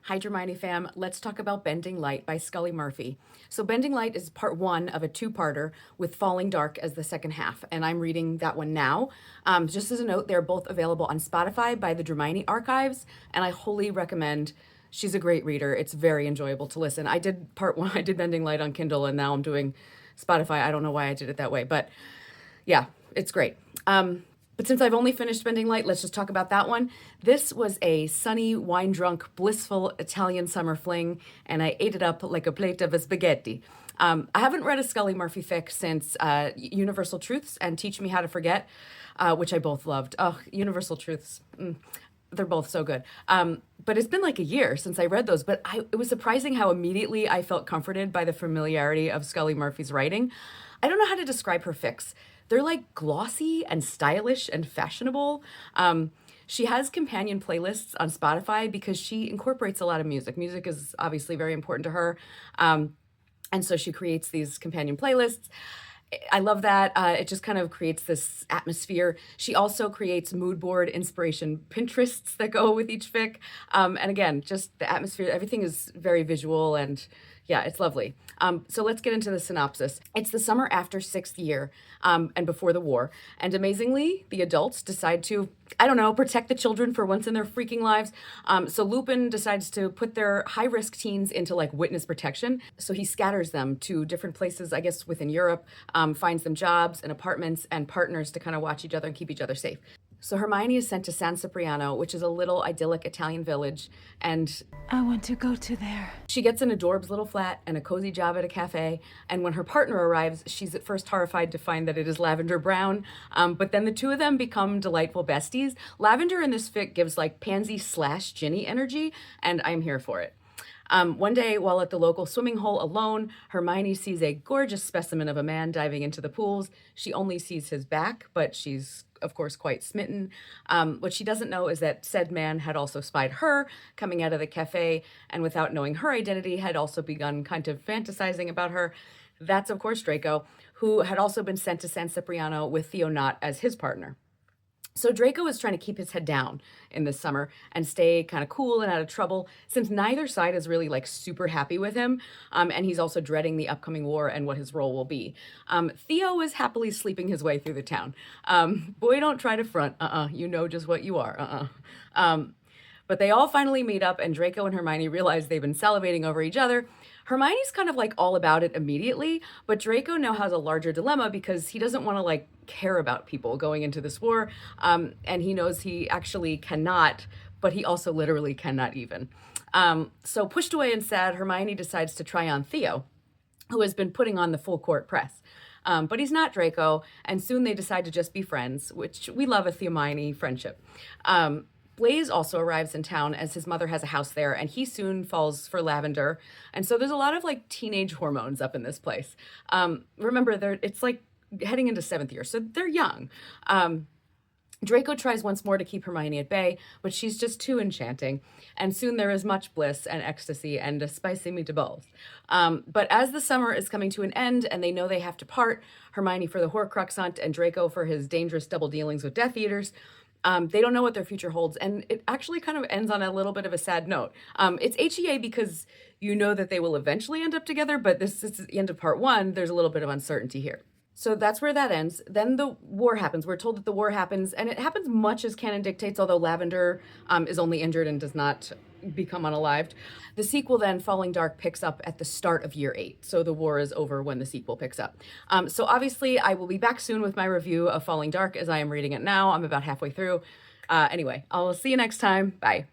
Hi, Dramione fam. Let's talk about Bending Light by Scully Murphy. So, Bending Light is part one of a two-parter with Falling Dark as the second half, and I'm reading that one now. Just as a note, they're both available on Spotify by the Dramione Archives, and I wholly recommend. She's a great reader. It's very enjoyable to listen. I did part one, I did Bending Light on Kindle, and now I'm doing Spotify. I don't know why I did it that way, but yeah, it's great. But since I've only finished Bending Light, let's just talk about that one. This was a sunny, wine-drunk, blissful Italian summer fling, and I ate it up like a plate of spaghetti. I haven't read a Scully Murphy fic since Universal Truths and Teach Me How to Forget, which I both loved. Oh, Universal Truths. They're both so good. But it's been like a year since I read those, but it was surprising how immediately I felt comforted by the familiarity of Scully Murphy's writing. I don't know how to describe her fics. They're like glossy and stylish and fashionable. She has companion playlists on Spotify because she incorporates a lot of music. Music is obviously very important to her. And so she creates these companion playlists. I love that. It just kind of creates this atmosphere. She also creates mood board inspiration Pinterests that go with each fic. And again, just the atmosphere, everything is very visual and yeah, it's lovely. So let's get into the synopsis. It's the summer after sixth year and before the war. And amazingly, the adults decide to, I don't know, protect the children for once in their freaking lives. So Lupin decides to put their high-risk teens into like witness protection. So he scatters them to different places, I guess, within Europe, finds them jobs and apartments and partners to kind of watch each other and keep each other safe. So Hermione is sent to San Cipriano, which is a little idyllic Italian village, and I want to go to there. she gets an adorbs little flat and a cozy job at a cafe. And when her partner arrives, she's at first horrified to find that it is Lavender Brown. But then the two of them become delightful besties. Lavender in this fic gives like pansy / Ginny energy, and I'm here for it. One day, while at the local swimming hole alone, Hermione sees a gorgeous specimen of a man diving into the pools. She only sees his back, but she's, of course, quite smitten. What she doesn't know is that said man had also spied her coming out of the cafe, and without knowing her identity, had also begun kind of fantasizing about her. That's, of course, Draco, who had also been sent to San Cipriano with Theo Knott as his partner. So Draco is trying to keep his head down in this summer and stay kind of cool and out of trouble since neither side is really like super happy with him. And he's also dreading the upcoming war and what his role will be. Theo is happily sleeping his way through the town. Boy, don't try to front. You know just what you are. But they all finally meet up, and Draco and Hermione realize they've been salivating over each other. Hermione's kind of like all about it immediately, but Draco now has a larger dilemma because he doesn't want to like care about people going into this war, and he knows he actually cannot, but he also literally cannot even. So pushed away and sad, Hermione decides to try on Theo, who has been putting on the full court press. But he's not Draco, and soon they decide to just be friends, which we love a Theomine friendship. Blaze also arrives in town as his mother has a house there, and he soon falls for Lavender. And so there's a lot of like teenage hormones up in this place. Remember, it's like heading into seventh year, so they're young. Draco tries once more to keep Hermione at bay, but she's just too enchanting. And soon there is much bliss and ecstasy and a spicy meatballs. But as the summer is coming to an end and they know they have to part, Hermione for the Horcrux hunt and Draco for his dangerous double dealings with Death Eaters, they don't know what their future holds, and it actually kind of ends on a little bit of a sad note. It's HEA because you know that they will eventually end up together, but this is the end of part one. There's a little bit of uncertainty here. So that's where that ends. Then the war happens. We're told that the war happens, and it happens much as canon dictates, although Lavender is only injured and does not become unalived. The sequel then, Falling Dark, picks up at the start of year 8. So the war is over when the sequel picks up. So obviously I will be back soon with my review of Falling Dark as I am reading it now. I'm about halfway through. Anyway, I'll see you next time. Bye.